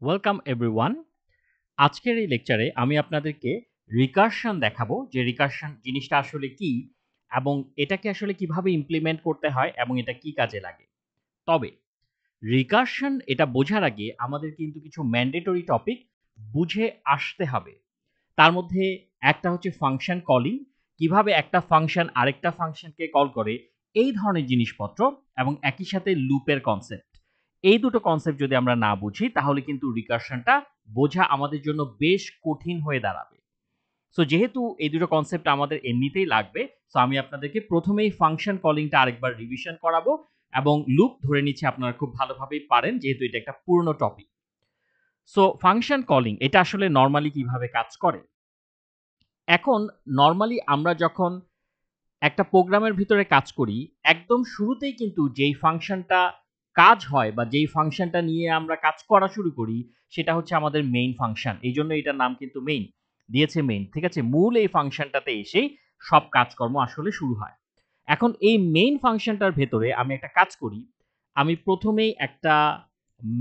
Welcome everyone. আজকের এই লেকচারে আমি আপনাদেরকে রিকারশন দেখাবো যে রিকারশন জিনিসটা আসলে কি এবং এটাকে আসলে কিভাবে ইমপ্লিমেন্ট করতে হয় এবং এটা কি কাজে লাগে। তবে রিকারশন এটা বোঝার আগে আমাদের কিন্তু কিছু ম্যান্ডেটরি টপিক বুঝে আসতে হবে। তার মধ্যে একটা হচ্ছে ফাংশন কলিং, কিভাবে একটা ফাংশন আরেকটা ফাংশনকে কল করে, এই ধরনের জিনিসপত্র এবং একই সাথে লুপের কনসেপ্ট। এই দুটো কনসেপ্ট যদি আমরা না বুঝি তাহলে কিন্তু রিকারশনটা বোঝা আমাদের জন্য বেশ কঠিন হয়ে দাঁড়াবে। সো যেহেতু এই দুটো কনসেপ্ট আমাদের এমনিতেই লাগবে, সো আমি আপনাদেরকে প্রথমেই ফাংশন কলিংটা আরেকবার রিভিশন করাবো এবং লুপ ধরে নিচ্ছি আপনারা খুব ভালোভাবেই পারেন যেহেতু এটা একটা পুরনো টপিক। সো ফাংশন কলিং এটা আসলে নর্মালি কিভাবে কাজ করে। এখন নরমালি আমরা যখন একটা প্রোগ্রামের ভিতরে কাজ করি, একদম শুরুতেই কিন্তু যেই ফাংশনটা কাজ হয় বা যেই ফাংশনটা নিয়ে আমরা কাজ করা শুরু করি, সেটা হচ্ছে আমাদের মেইন ফাংশন। এইজন্য এটার নাম কিন্তু মেইন, দিয়েছে মেইন। ঠিক আছে? মূল এই ফাংশনটাতে এসেই সব কাজকর্ম আসলে শুরু হয়। এখন এই মেইন ফাংশনটার ভেতরে আমি একটা কাজ করি। আমি প্রথমেই একটা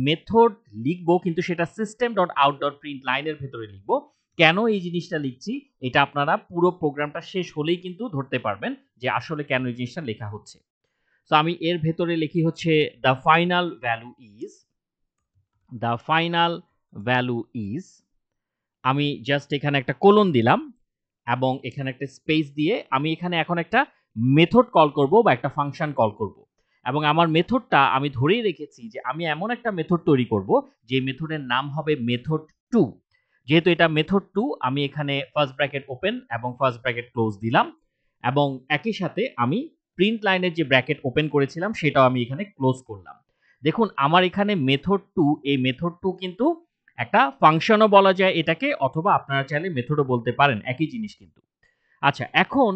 মেথড লিখবো, কিন্তু সেটা system.out.println এর ভেতরে লিখবো। কেন এই জিনিসটা লিখছি এটা আপনারা পুরো প্রোগ্রামটা শেষ হলেই কিন্তু ধরতে পারবেন যে আসলে কেন এই জিনিসটা লেখা হচ্ছে। তো আমি এর ভেতরে লিখি হচ্ছে দ্য ফাইনাল ভ্যালু ইজ, আমি জাস্ট এখানে একটা কোলন দিলাম এবং এখানে একটা স্পেস দিয়ে আমি এখানে এখন একটা মেথড কল করব বা একটা ফাংশন কল করব। এবং আমার মেথডটা আমি ধরেই রেখেছি যে আমি এমন একটা মেথড তৈরি করব যে মেথডের নাম হবে মেথড টু। যেহেতু এটা মেথড টু, আমি এখানে ফার্স্ট ব্র্যাকেট ওপেন এবং ফার্স্ট ব্র্যাকেট ক্লোজ দিলাম এবং একই সাথে আমি প্রিন্ট লাইনের যে ব্র্যাকেট ওপেন করেছিলাম সেটাও আমি এখানে ক্লোজ করলাম। দেখুন আমার এখানে মেথড টু, এই মেথড টু কিন্তু একটা ফাংশনও বলা যায় এটাকে, অথবা আপনারা চাইলে মেথডও বলতে পারেন, একই জিনিস কিন্তু। আচ্ছা, এখন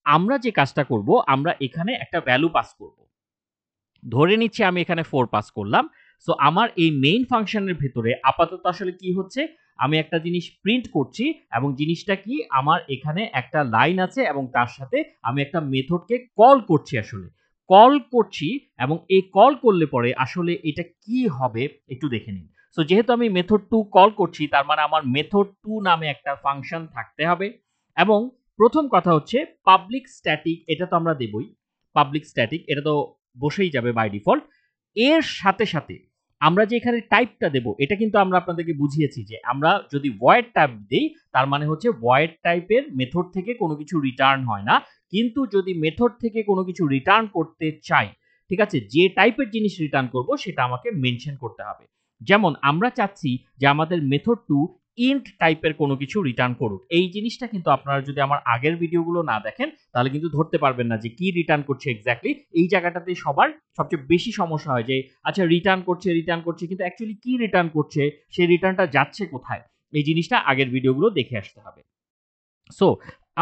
আমরা যে কাজটা করব, আমরা এখানে একটা ভ্যালু পাস করব। ধরে নিচ্ছি আমি এখানে 4 পাস করলাম। সো আমার এই মেইন ফাংশনের ভেতরে আপাতত আসলে কি হচ্ছে, আমি একটা জিনিস প্রিন্ট করছি এবং জিনিসটা কি, আমার এখানে একটা লাইন আছে এবং তার সাথে আমি একটা মেথডকে কল করছি, আসলে কল করছি। এবং এই কল করলে পরে আসলে এটা কি হবে একটু দেখে নিন। সো যেহেতু আমি মেথড টু কল করছি, তার মানে আমার মেথড টু নামে একটা ফাংশন থাকতে হবে। এবং প্রথম কথা হচ্ছে পাবলিক স্ট্যাটিক, এটা তো আমরা দেবই। পাবলিক স্ট্যাটিক এটা তো বসেই যাবে বাই ডিফল্ট। এর সাথে সাথে আমরা যে এখানে টাইপটা দেব, এটা কিন্তু আমরা আপনাদেরকে বুঝিয়েছি যে আমরা যদি ভয়েড টাইপ দেই, তার মানে হচ্ছে ভয়েড টাইপের মেথড থেকে কোনো কিছু রিটার্ন হয় না। কিন্তু যদি মেথড থেকে কোনো কিছু রিটার্ন করতে চাই, ঠিক আছে, যে টাইপের জিনিস রিটার্ন করব সেটা আমাকে মেনশন করতে হবে। যেমন আমরা চাচ্ছি যে আমাদের মেথড টু ইন্ট টাইপের কোনো কিছু রিটার্ন করুক। এই জিনিসটা কিন্তু আপনারা যদি আমার আগের ভিডিওগুলো না দেখেন তাহলে কিন্তু ধরতে পারবেন না যে কি রিটার্ন করছে এক্স্যাক্টলি। এই জায়গাটাতে সবার সবচেয়ে বেশি সমস্যা হয় যে আচ্ছা রিটার্ন করছে কিন্তু অ্যাকচুয়ালি কি রিটার্ন করছে, সেই রিটার্নটা যাচ্ছে কোথায়। এই জিনিসটা আগের ভিডিওগুলো দেখে আসতে হবে। সো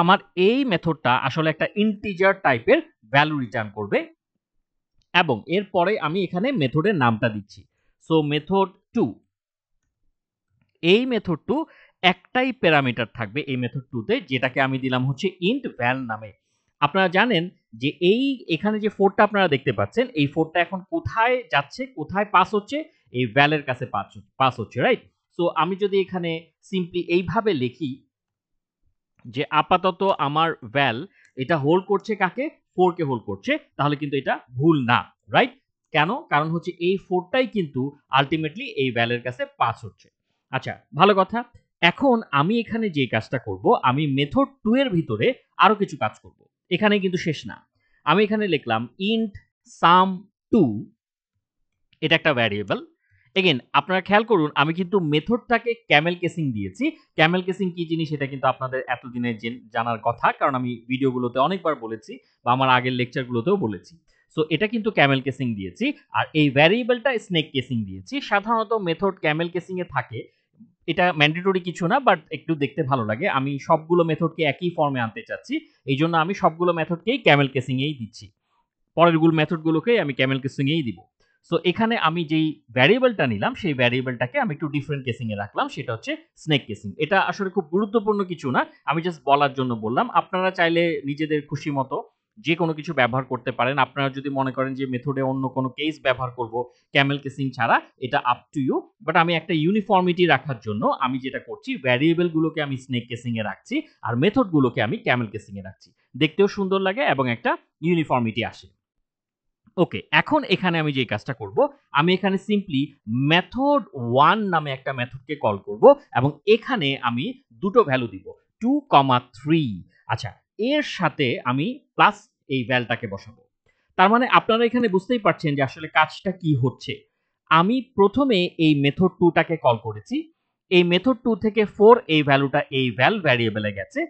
আমার এই মেথডটা আসলে একটা ইন্টিজার টাইপের ভ্যালু রিটার্ন করবে এবং এরপরে আমি এখানে মেথডের নামটা দিচ্ছি। সো মেথড টু, এই মেথড টু একটাই প্যারামিটার থাকবে এই মেথড টুতে, যেটাকে আমি দিলাম হচ্ছে ইন্ট ভ্যাল নামে। আপনারা জানেন যে এই এখানে যে 4টা আপনারা দেখতে পাচ্ছেন, এই 4টা এখন কোথায় যাচ্ছে, কোথায় পাস হচ্ছে, এই ভ্যালের কাছে পাস হচ্ছে, রাইট? সো আমি যদি এখানে সিম্পলি এইভাবে লিখি যে আপাতত আমার ভ্যাল এটা হোল্ড করছে কাকে, 4 কে হোল্ড করছে, তাহলে কিন্তু এটা ভুল না, রাইট? কেন? কারণ হচ্ছে এই 4টাই কিন্তু আলটিমেটলি এই ভ্যালের কাছে পাস হচ্ছে। আচ্ছা, ভালো কথা। এখন আমি এখানে যে কাজটা করব, আমি মেথড 2 এর ভিতরে আরো কিছু কাজ করব। এখানে কিন্তু শেষ না। আমি এখানে লিখলাম ইন্ট সাম 2, এটা একটা ভ্যারিয়েবল। এগেইন আপনারা খেয়াল করুন আমি কিন্তু মেথডটাকে ক্যামেল কেসিং দিয়েছি। ক্যামেল কেসিং কি জিনিস এটা কিন্তু আপনাদের এতদিনে জানার কথা, কারণ আমি ভিডিওগুলোতে অনেকবার বলেছি বা আমার আগের লেকচারগুলোতেও বলেছি। সো এটা কিন্তু ক্যামেল কেসিং দিয়েছি, আর এই ভ্যারিয়েবলটা স্নেক কেসিং দিয়েছি। সাধারণত মেথড ক্যামেল কেসিং এ থাকে, এটা ম্যান্ডেটরি কিছু না, বাট একটু দেখতে ভালো লাগে। আমি সবগুলো মেথডকে একই ফর্মে আনতে চাচ্ছি, এই জন্য আমি সবগুলো মেথডকেই ক্যামেল কেসিং এই দিচ্ছি। পরের মেথডগুলোকে আমি ক্যামেল কেসিং এই দিব। সো এখানে আমি যেই ভ্যারিয়েবলটা নিলাম সেই ভ্যারিয়েবলটাকে আমি একটু ডিফারেন্ট কেসিং এ রাখলাম, সেটা হচ্ছে স্নেক কেসিং। এটা আসলে খুব গুরুত্বপূর্ণ কিছু না, আমি জাস্ট বলার জন্য বললাম। আপনারা চাইলে নিজেদের খুশি মতো যে কোনো কিছু ব্যবহার করতে পারেন। আপনারা যদি মনে করেন যে মেথডে অন্য কোনো কেস ব্যবহার করব ক্যামেল কেসিং ছাড়া, এটা আপ টু ইউ। বাট আমি একটা ইউনিফর্মিটি রাখার জন্য আমি যেটা করছি, ভ্যারিয়েবল গুলোকে আমি স্নেক কেসিং এ রাখছি আর মেথড গুলোকে আমি ক্যামেল কেসিং এ রাখছি। দেখতেও সুন্দর লাগে এবং একটা ইউনিফর্মিটি আসে। ওকে, এখন এখানে আমি যে কাজটা করব, আমি এখানে সিম্পলি মেথড 1 নামে একটা মেথডকে কল করব এবং এখানে আমি দুটো ভ্যালু দিব, 2,3। আচ্ছা, এর সাথে আমি প্লাস এই ভ্যালটাকে বসাবো। তার মানে আপনারা এখানে বুঝতেই পারছেন যে আসলে কাজটা কি হচ্ছে। আমি প্রথমে এই মেথড 2টাকে কল করেছি, এই মেথড 2 থেকে 4 এই ভ্যালুটা এই ভ্যারিয়েবলে গেছে।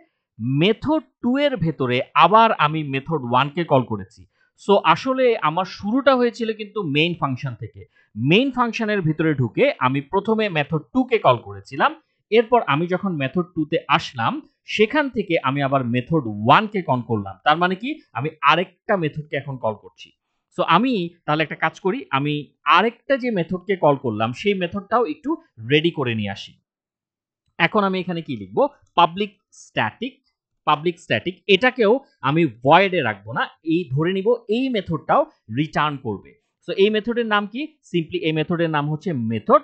মেথড 2 এর ভেতরে আবার আমি মেথড 1 কে কল করেছি। সো আসলে আমার শুরুটা হয়েছিল কিন্তু মেইন ফাংশন থেকে। মেইন ফাংশনের ভিতরে ঢুকে আমি প্রথমে মেথড 2 কে কল করেছিলাম। এরপর আমি যখন মেথড 2 তে আসলাম, সেখান থেকে আমি আবার মেথড 1 কে কল করলাম। তার মানে কি, আমি আরেকটা মেথডকে এখন কল করছি। সো আমি তাহলে একটা কাজ করি, আমি আরেকটা যে মেথডকে কল করলাম সেই মেথডটাও একটু রেডি করে নিয়ে আসি। এখন আমি এখানে কি লিখব, পাবলিক স্ট্যাটিক। এটাকেও আমি ভয়েডে রাখবো না, এই ধরে নিব এই মেথডটাও রিটার্ন করবে। সো এই মেথডের নাম কি, সিম্পলি এই মেথডের নাম হচ্ছে মেথড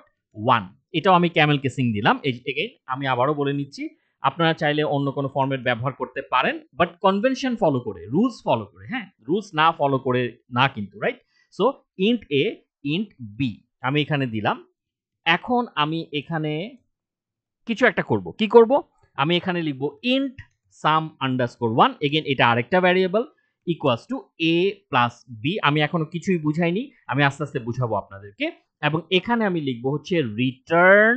1। এটাও আমি ক্যামেল কেসিং দিলাম। এগেইন আমি আবারও বলে নিচ্ছি, আপনারা চাইলে অন্য কোনো ফরম্যাট ব্যবহার করতে পারেন, বাট কনভেনশন ফলো করে, রুলস ফলো করে, হ্যাঁ, রুলস না ফলো করে না কিন্তু, রাইট? সো ইন্ট এ ইন্ট বি আমি এখানে দিলাম। এখন আমি এখানে কিছু একটা করব, কি করব, আমি এখানে লিখব ইন্ট সাম আন্ডারস্কোর 1। এগেইন এটা আরেকটা variable, equals to a plus B. আমি এখনো কিছুই বুঝাইনি, আমি আস্তে আস্তে বুঝাবো আপনাদেরকে। এবং এখানে আমি লিখব হচ্ছে রিটার্ন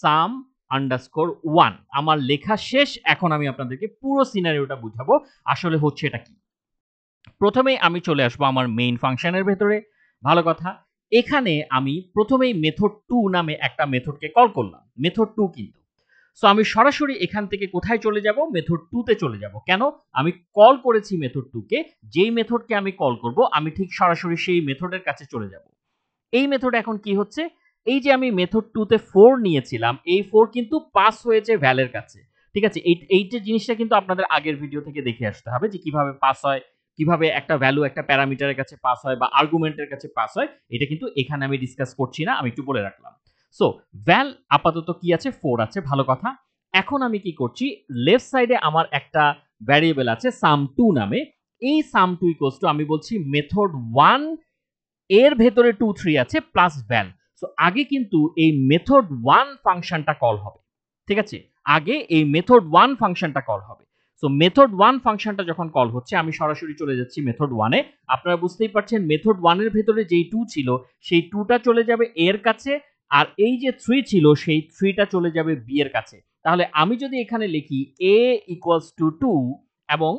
সাম আন্ডারস্কোর 1। আমার লেখা শেষ, এখন আমি আপনাদেরকে পুরো সিনারিওটা বুঝাবো আসলে হচ্ছে এটা কি। প্রথমেই আমি চলে আসবো আমার মেইন ফাংশনের ভেতরে। ভালো কথা, এখানে আমি প্রথমেই মেথড 2 নামে একটা মেথডকে কল করলাম, মেথড 2 কিন্তু। সো আমি সরাসরি এখান থেকে কোথায় চলে যাব, মেথড 2 তে চলে যাব। কেন, আমি কল করেছি মেথড 2 কে, যেই মেথডকে আমি কল করব আমি ঠিক সরাসরি সেই মেথডের কাছে চলে যাব। এই মেথড এখন কি হচ্ছে, এই যে আমি মেথড 2 তে 4 নিয়েছিলাম, এই 4 কিন্তু পাস হয়েছে ভ্যালের কাছে। ঠিক আছে, এই যে জিনিসটা কিন্তু আপনাদের আগের ভিডিও থেকে দেখে আসতে হবে যে কিভাবে পাস হয়, কিভাবে একটা ভ্যালু একটা প্যারামিটারের কাছে পাস হয় বা আর্গুমেন্টের কাছে পাস হয়। এটা কিন্তু এখানে আমি ডিসকাস করছি না, আমি একটু বলে রাখলাম। সো ভ্যাল আপাতত কি আছে, 4 আছে, ভালো কথা। এখন আমি কি করছি, লেফট সাইডে আমার একটা ভ্যারিয়েবল আছে sum2 নামে। এই sum2 ইকুয়ালস টু আমি বলছি মেথড 1 এর ভেতরে 2 3 আছে প্লাস ভ্যাল। সো আগে কিন্তু এই মেথড 1 ফাংশনটা কল হবে। ঠিক আছে, আগে এই মেথড 1 ফাংশনটা কল হবে। সো মেথড 1 ফাংশনটা যখন কল হচ্ছে, আমি সরাসরি চলে যাচ্ছি মেথড 1 এ। আপনারা বুঝতেই পারছেন মেথড 1 এর ভেতরে যেই 2 ছিল সেই 2টা চলে যাবে a এর কাছে, আর এই যে 3 ছিল সেই 3টা চলে যাবে b এর কাছে। তাহলে আমি যদি এখানে লিখি a ইকুয়ালস টু 2 এবং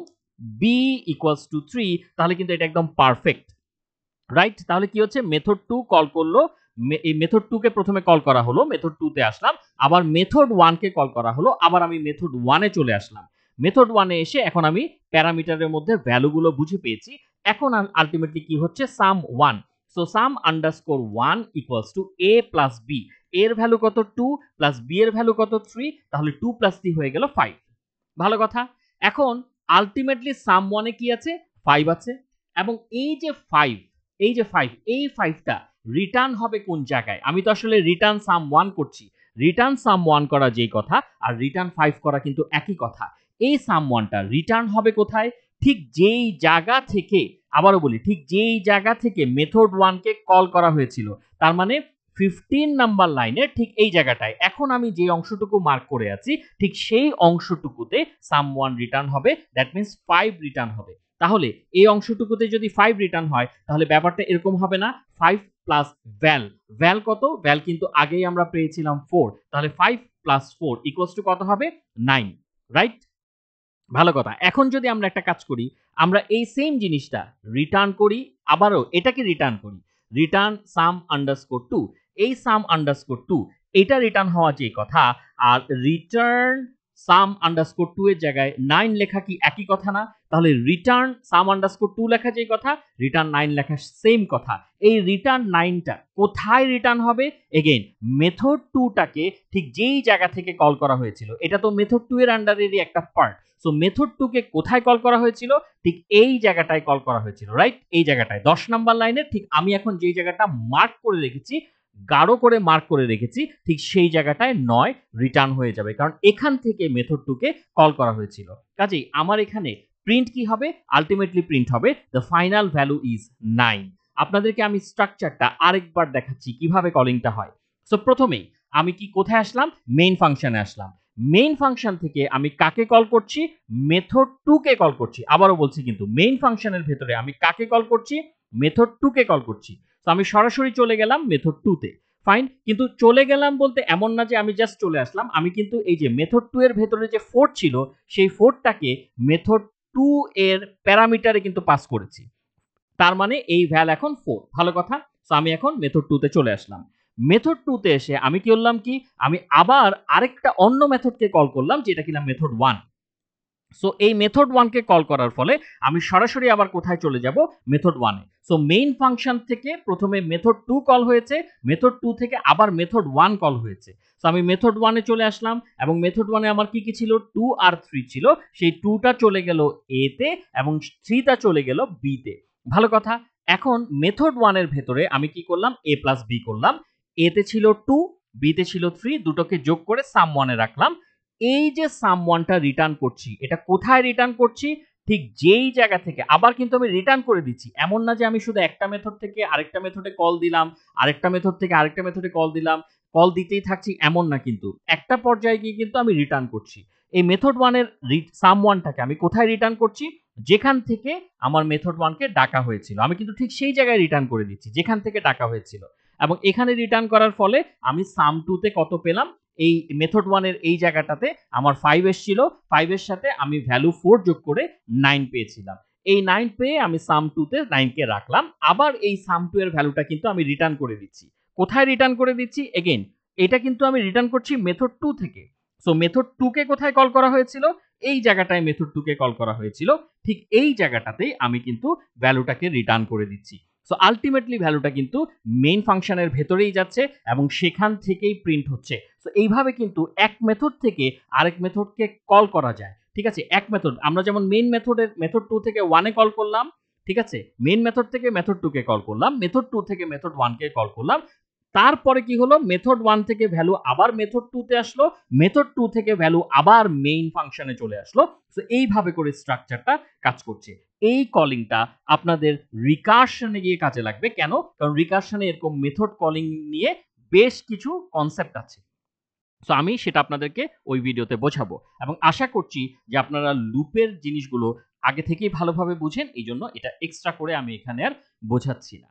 b ইকুয়ালস টু 3, তাহলে কিন্তু এটা একদম পারফেক্ট, রাইট? তাহলে কি হচ্ছে, মেথড 2 কল করলো, এই মেথড 2 কে প্রথমে কল করা হলো, মেথড 2 তে আসলাম, আবার মেথড 1 কে কল করা হলো, আবার আমি মেথড 1 এ চলে আসলাম। মেথড 1 এ এসে এখন আমি প্যারামিটারের মধ্যে ভ্যালুগুলো বুঝে পেয়েছি। এখন আলটিমেটলি কি হচ্ছে, সাম 1। So some underscore 1 equals to a plus b। এর ভ্যালু কত, 2, প্লাস b এর ভ্যালু কত, 3। তাহলে 2 প্লাস 3 হয়ে গেল 5। ভালো কথা। এখন আলটিমেটলি সাম 1 এ কি আছে, 5 আছে। এবং এই যে 5, এই যে 5, এই 5টা রিটার্ন হবে কোন জায়গায়? আমি তো আসলে রিটার্ন সাম 1 করছি। রিটার্ন সাম 1 করা যেই কথা আর রিটার্ন 5 করা কিন্তু একই কথা। এই সাম 1টা রিটার্ন হবে কোথায়? ঠিক যেই জায়গা থেকে, আবারও বলি, ঠিক যেই জায়গা থেকে মেথড 1 কে কল করা হয়েছিল। তার মানে 15 নাম্বার লাইনের ঠিক এই জায়গাটায়। এখন আমি যে অংশটুকু মার্ক করে আছি ঠিক সেই অংশটুকুতে সাম 1 রিটার্ন হবে, দ্যাট মিন্স 5 রিটার্ন হবে। তাহলে এই অংশটুকুতে যদি 5 রিটার্ন হয় তাহলে ব্যাপারটা এরকম হবে না, 5 প্লাস ভ্যাল। ভ্যাল কত, ভ্যাল কিন্তু আগেই আমরা পেয়েছিলাম 4। তাহলে 5 প্লাস 4 ইকুয়ালস টু কত হবে, 9, রাইট? ভালো কথা। এখন যদি আমরা একটা কাজ করি, আমরা এই সেম জিনিসটা রিটার্ন করি, আবারও এটাকে রিটার্ন করি, রিটার্ন সাম আন্ডারস্কোর 2। এই সাম আন্ডারস্কোর 2 এটা রিটার্ন হওয়া যে কথা, আর রিটার্ন সাম আন্ডারস্কোর 2 এর জায়গায় 9 লেখা কি একই কথা না? তাহলে রিটার্ন সাম আন্ডারস্কোর 2 লেখা যেই কথা, রিটার্ন 9 লেখা সেম কথা। এই রিটার্ন 9টা কোথায় রিটার্ন হবে? এগেইন মেথড 2টাকে ঠিক যেই জায়গা থেকে কল করা হয়েছিল, এটা তো মেথড 2 এর আন্ডারেরই একটা পার্ট। সো মেথড 2 কে কোথায় কল করা হয়েছিল? ঠিক এই জায়গাটায় কল করা হয়েছিল, রাইট? এই জায়গাটায় 10 নাম্বার লাইনের ঠিক আমি এখন যেই জায়গাটা মার্ক করে রেখেছি, গাঢ় করে মার্ক করে রেখেছি, ঠিক সেই জায়গাটায় 9 রিটার্ন হয়ে যাবে, কারণ এখান থেকে মেথড 2 কে কল করা হয়েছিল। কাজেই আমার এখানে প্রিন্ট কি হবে? আলটিমেটলি প্রিন্ট হবে দ্য ফাইনাল ভ্যালু ইজ 9। আপনাদেরকে আমি স্ট্রাকচারটা আরেকবার দেখাচ্ছি কিভাবে কলিংটা হয়। সো প্রথমেই আমি কি কোথায় আসলাম? মেইন ফাংশনে আসলাম। মেইন ফাংশন থেকে আমি কাকে কল করছি? মেথড 2 কে কল করছি। আবারও বলছি কিন্তু মেইন ফাংশনের ভেতরে আমি কাকে কল করছি? মেথড 2 কে কল করছি। তো আমি সরাসরি চলে গেলাম মেথড 2 তে। ফাইন, কিন্তু চলে গেলাম বলতে এমন না যে আমি জাস্ট চলে আসলাম। আমি কিন্তু এই যে মেথড 2 এর ভেতরে যে 4 ছিল, সেই 4টাকে মেথড 2 এর প্যারামিটারে কিন্তু পাস করেছি। তার মানে এই ভ্যাল এখন 4। ভালো কথা। সো আমি এখন মেথড 2 তে চলে আসলাম। মেথড 2 তে এসে আমি কি করলাম কি? আমি আবার আরেকটা অন্য মেথডকে কল করলাম, যেটা কিনা মেথড 1। সো এই মেথড 1 কে কল করার ফলে আমি সরাসরি আবার কোথায় চলে যাব? মেথড 1 এ। সো মেইন ফাংশন থেকে প্রথমে মেথড 2 কল হয়েছে, মেথড 2 থেকে আবার মেথড 1 কল হয়েছে। সো আমি মেথড 1 এ চলে আসলাম এবং মেথড 1 এ আমার কি কি ছিল? 2 আর 3 ছিল। সেই 2 টা চলে গেল a তে এবং 3 টা চলে গেল b তে। ভালো কথা। এখন মেথড 1 এর ভেতরে আমি কি করলাম? a প্লাস b করলাম। a তে ছিল 2, b তে ছিল 3, দুটোকে যোগ করে সাম 1 এ রাখলাম। এই যে সামওয়ানটা রিটার্ন করছি, এটা কোথায় রিটার্ন করছি? ঠিক যেই জায়গা থেকে আবার কিন্তু আমি রিটার্ন করে দিচ্ছি। এমন না যে আমি শুধু একটা মেথড থেকে আরেকটা মেথডে কল দিলাম, আরেকটা মেথড থেকে আরেকটা মেথডে কল দিলাম, কল দিতেই থাকছি এমন না কিন্তু। একটা পর্যায়ে গিয়ে কিন্তু আমি রিটার্ন করছি। এই মেথড 1 এর সামওয়ানটাকে আমি কোথায় রিটার্ন করছি? যেখান থেকে আমার মেথড 1 কে ডাকা হয়েছিল। আমি কিন্তু ঠিক সেই জায়গায় রিটার্ন করে দিচ্ছি যেখান থেকে ডাকা হয়েছিল। এবং এখানে রিটার্ন করার ফলে আমি সাম 2 তে কত পেলাম? এই মেথড 1 এর এই জায়গাটাতে আমার 5 এসেছিল, 5 এর সাথে আমি ভ্যালু 4 যোগ করে 9 পেয়েছিলাম। এই 9 পেয়ে আমি সাম 2 তে 9 কে রাখলাম। আবার এই সাম 2 এর ভ্যালুটা কিন্তু আমি রিটার্ন করে দিচ্ছি। কোথায় রিটার্ন করে দিচ্ছি? এগেইন এটা কিন্তু আমি রিটার্ন করছি মেথড 2 থেকে। সো মেথড 2 কে কোথায় কল করা হয়েছিল? এই জায়গাটায় মেথড 2 কে কল করা হয়েছিল। ঠিক এই জায়গাটাতেই আমি কিন্তু ভ্যালুটাকে রিটার্ন করে দিচ্ছি। সো আলটিমেটলি ভ্যালুটা কিন্তু মেইন ফাংশনের ভেতরেই যাচ্ছে এবং সেখান থেকেই প্রিন্ট হচ্ছে। সো এইভাবে কিন্তু এক মেথড থেকে আরেক মেথডকে কল করা যায়। ঠিক আছে? এক মেথড আমরা যেমন মেথড 2 থেকে 1 এ কল করলাম। ঠিক আছে? মেইন মেথড থেকে মেথড 2 কে কল করলাম। মেথড 2 থেকে মেথড 1 কে কল করলাম। তারপরে কি হলো? মেথড 1 থেকে ভ্যালু আবার মেথড 2 তে আসলো। মেথড 2 থেকে ভ্যালু আবার মেইন ফাংশনে চলে আসলো। সো এইভাবে করে স্ট্রাকচারটা কাজ করছে। এই কলিংটা আপনাদের রিকারশনে গিয়ে কাজে লাগবে। কেন? কারণ রিকারশনে এরকম মেথড কলিং নিয়ে বেশ কিছু কনসেপ্ট আছে। সো আমি সেটা আপনাদেরকে ওই ভিডিওতে বোঝাবো এবং আশা করছি যে আপনারা লুপের জিনিসগুলো আগে থেকেই ভালোভাবে বুঝেন। এইজন্য এটা এক্সট্রা করে আমি এখানে আর বোঝাচ্ছি না।